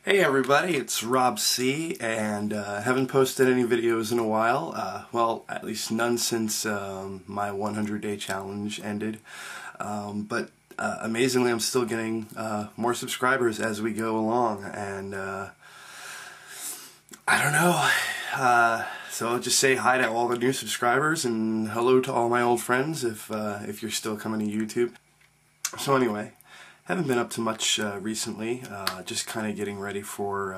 Hey everybody, it's Rob C, and haven't posted any videos in a while. Well, at least none since my 100-day challenge ended. But amazingly, I'm still getting more subscribers as we go along, and I don't know. So I'll just say hi to all the new subscribers and hello to all my old friends if you're still coming to YouTube. So anyway. Haven't been up to much recently, just kind of getting ready for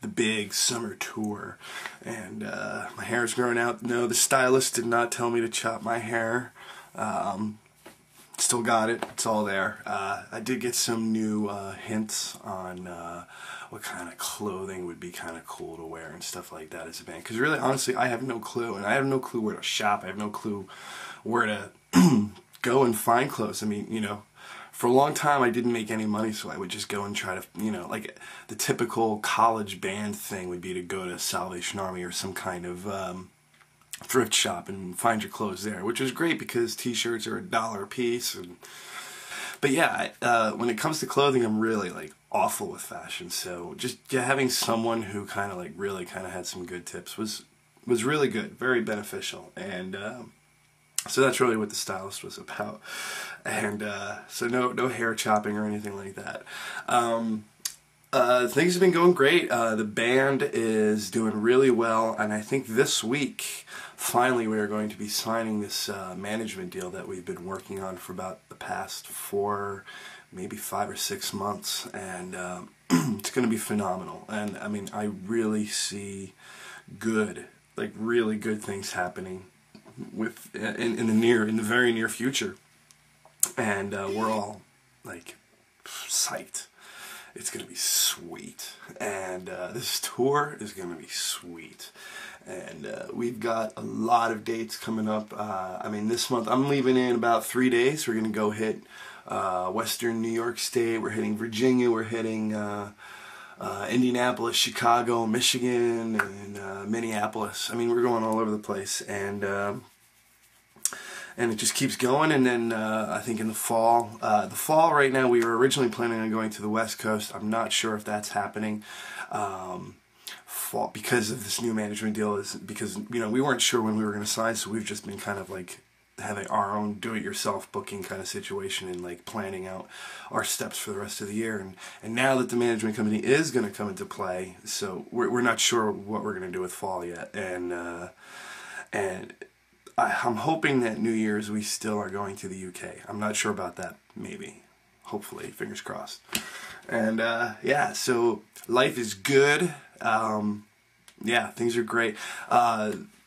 the big summer tour, and my hair's growing out. No, the stylist did not tell me to chop my hair. Still got it, it's all there. I did get some new hints on what kind of clothing would be kind of cool to wear and stuff like that as a band, because really, honestly, I have no clue, and I have no clue where to shop. I have no clue where to go and find clothes. I mean, you know, for a long time I didn't make any money, so I would just go and try to, you know, like the typical college band thing would be to go to Salvation Army or some kind of thrift shop and find your clothes there, which was great because t-shirts are $1 a piece. But yeah, when it comes to clothing, I'm really like awful with fashion, so just having someone who kind of like really kind of had some good tips was really good, very beneficial, and so that's really what the stylist was about, and so no hair chopping or anything like that. Things have been going great. The band is doing really well, and I think this week, finally, we are going to be signing this management deal that we've been working on for about the past 4, maybe 5 or 6 months, and it's going to be phenomenal. And I mean, I really see good, like really good things happening with in the very near future, and we're all like psyched. It's gonna be sweet, and this tour is gonna be sweet, and we've got a lot of dates coming up. I mean, this month I'm leaving in about 3 days. We're gonna go hit Western New York State. We're hitting Virginia. We're hitting Indianapolis, Chicago, Michigan, and Minneapolis. I mean, we're going all over the place, and it just keeps going. And then I think in the fall right now, we were originally planning on going to the West Coast. I'm not sure if that's happening fall, because of this new management deal, is because, you know, we weren't sure when we were going to sign, so we've just been kind of like having our own do-it-yourself booking kind of situation and like planning out our steps for the rest of the year. And now that the management company is going to come into play, so we're not sure what we're going to do with fall yet, and I'm hoping that New Year's we still are going to the UK. I'm not sure about that. Maybe. Hopefully. Fingers crossed. And yeah, so life is good. Yeah, things are great.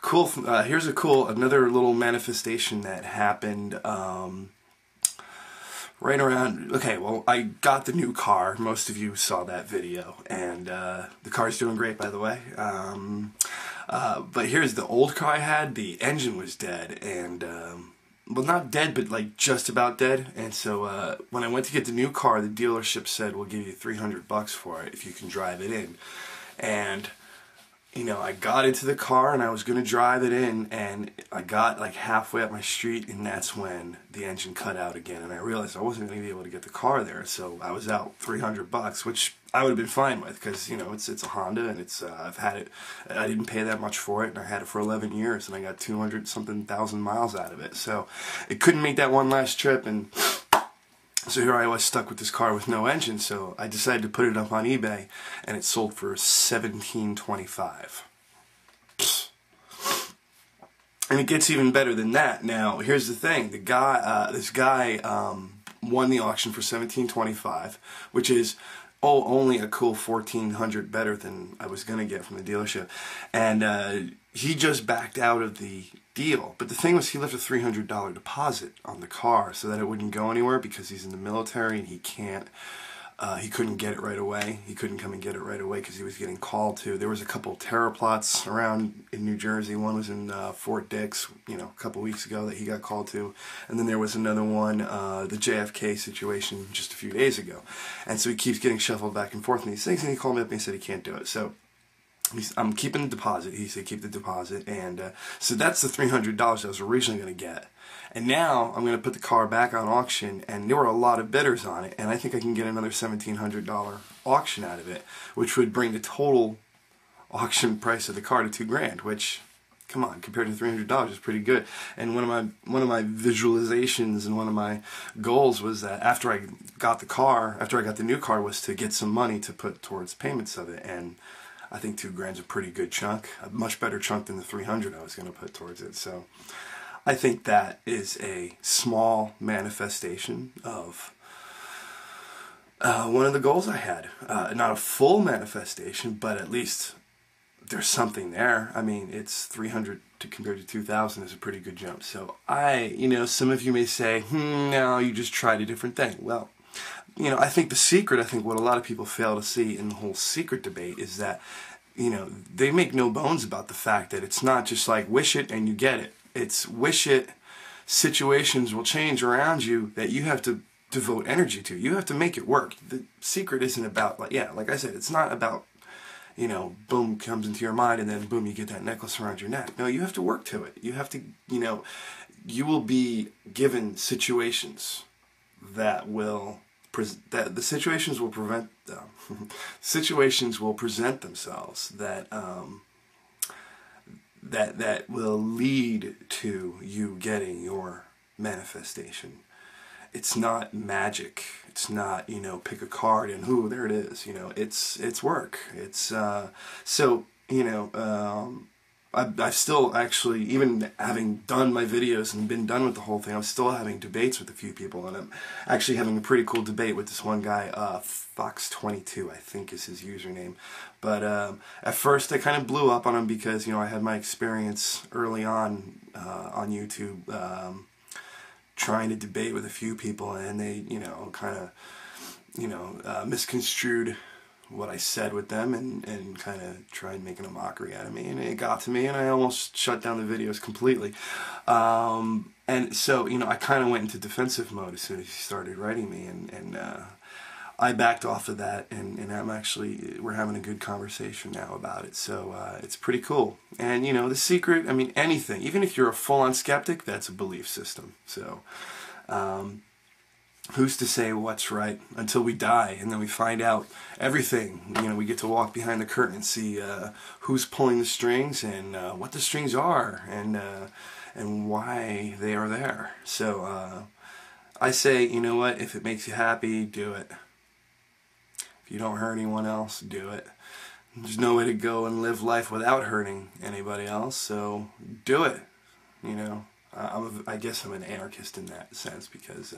Cool. Here's another little manifestation that happened right around, okay, well, I got the new car. Most of you saw that video, and the car's doing great, by the way. But here's the old car I had. The engine was dead, and well, not dead, but like just about dead. And so when I went to get the new car, the dealership said, we'll give you $300 for it if you can drive it in. And you know, I got into the car and I was going to drive it in, and I got like halfway up my street, and that's when the engine cut out again, and I realized I wasn't going to be able to get the car there, so I was out $300, which I would have been fine with, because, you know, it's a Honda, and it's I've had it, I didn't pay that much for it, and I had it for 11 years, and I got 200-something thousand miles out of it, so it couldn't make that one last trip, and so here I was stuck with this car with no engine, so I decided to put it up on eBay, and it sold for $17.25. And it gets even better than that. Now, here's the thing: this guy won the auction for $17.25, which is only a cool $1,400 better than I was gonna get from the dealership, and he just backed out of the deal. But the thing was, he left a $300 deposit on the car so that it wouldn't go anywhere, because he's in the military and he couldn't get it right away. He couldn't come and get it right away because he was getting called to. There was a couple terror plots around in New Jersey. One was in Fort Dix, you know, a couple weeks ago that he got called to, and then there was another one, the JFK situation, just a few days ago. And so he keeps getting shuffled back and forth in these things, and he called me up and he said he can't do it. So I'm keeping the deposit. He said keep the deposit, and so that's the $300 I was originally going to get. And now I'm going to put the car back on auction, and there were a lot of bidders on it, and I think I can get another $1,700 auction out of it, which would bring the total auction price of the car to $2,000, which, come on, compared to $300 is pretty good. And one of my visualizations and one of my goals was that after I got the new car, was to get some money to put towards payments of it, and I think $2,000 is a pretty good chunk, a much better chunk than the $300 I was going to put towards it. So I think that is a small manifestation of one of the goals I had. Not a full manifestation, but at least there's something there. I mean, it's 300 to compared to 2,000 is a pretty good jump. So some of you may say, no, you just tried a different thing. Well, I think what a lot of people fail to see in the whole secret debate is that, they make no bones about the fact that it's not just like wish it and you get it. It's wish it, situations will change around you that you have to devote energy to. You have to make it work. The secret isn't about, like I said, it's not about, boom, comes into your mind and then boom, you get that necklace around your neck. No, you have to work to it. You have to, you will be given situations that will, the situations will present themselves that will lead to you getting your manifestation. It's not magic. It's not, pick a card and there it is. It's work. It's I've still actually, even having done my videos and been done with the whole thing, I'm still having debates with a few people, and I'm actually having a pretty cool debate with this one guy, Fox22, I think is his username. But at first I kind of blew up on him because, I had my experience early on YouTube trying to debate with a few people, and they, misconstrued what I said with them and kind of tried making a mockery out of me, and it got to me and I almost shut down the videos completely. And so, I kind of went into defensive mode as soon as he started writing me, and I backed off of that, and we're having a good conversation now about it, so it's pretty cool. And, the secret, anything, even if you're a full-on skeptic, that's a belief system. So, who's to say what's right until we die, and then we find out everything. We get to walk behind the curtain and see who's pulling the strings and what the strings are and why they are there. So I say, what? If it makes you happy, do it. If you don't hurt anyone else, do it. There's no way to go and live life without hurting anybody else, so do it. I guess I'm an anarchist in that sense because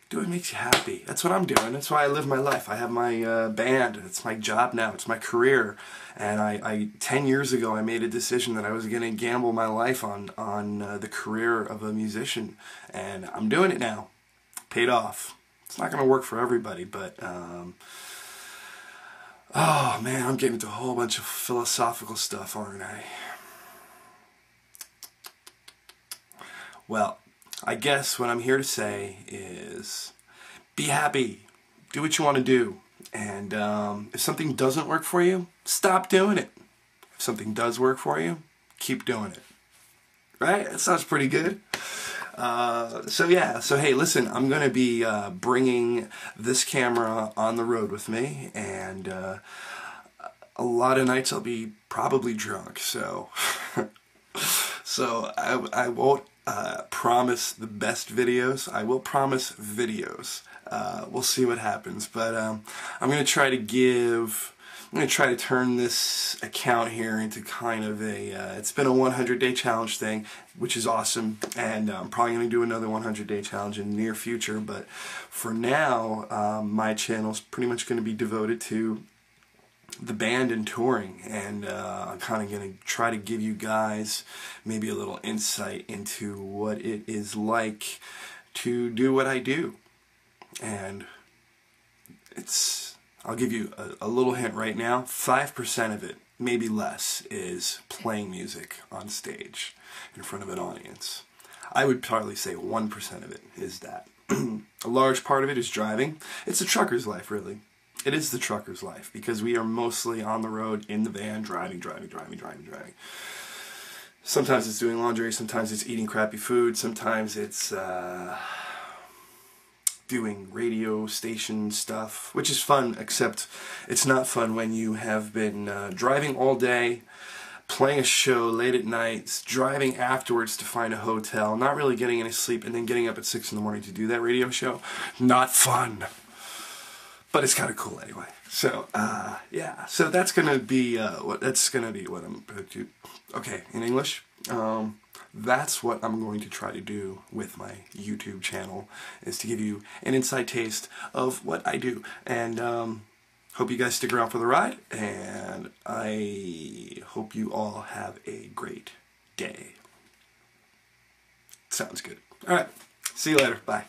do what makes you happy. That's what I'm doing. That's why I live my life. I have my band. It's my job now. It's my career. And 10 years ago, I made a decision that I was going to gamble my life on the career of a musician. And I'm doing it now. Paid off. It's not going to work for everybody, but oh man, I'm getting into a whole bunch of philosophical stuff, aren't I? Well, I guess what I'm here to say is be happy, do what you want to do, and if something doesn't work for you, stop doing it. If something does work for you, keep doing it. Right? That sounds pretty good. So hey, listen, I'm going to be bringing this camera on the road with me, and a lot of nights I'll be probably drunk, so I won't promise the best videos. I will promise videos. We'll see what happens, but I'm going to try to turn this account here into kind of it's been a 100-day challenge thing, which is awesome, and I'm probably going to do another 100-day challenge in the near future, but for now, my channel's pretty much going to be devoted to the band and touring, and I'm kind of going to try to give you guys maybe a little insight into what it is like to do what I do. And I'll give you a little hint right now, 5% of it, maybe less, is playing music on stage in front of an audience. I would probably say 1% of it is that. A large part of it is driving. It's a trucker's life, really. It is the trucker's life, because we are mostly on the road in the van, driving. Sometimes it's doing laundry, sometimes it's eating crappy food, sometimes it's doing radio station stuff, which is fun, except it's not fun when you have been driving all day, playing a show late at night, driving afterwards to find a hotel, not really getting any sleep, and then getting up at 6 in the morning to do that radio show. Not fun. But it's kind of cool anyway. So, yeah. So that's gonna be what I'm going to do. Okay, in English. That's what I'm going to try to do with my YouTube channel, is to give you an inside taste of what I do. And hope you guys stick around for the ride, and I hope you all have a great day. Sounds good. All right. See you later. Bye.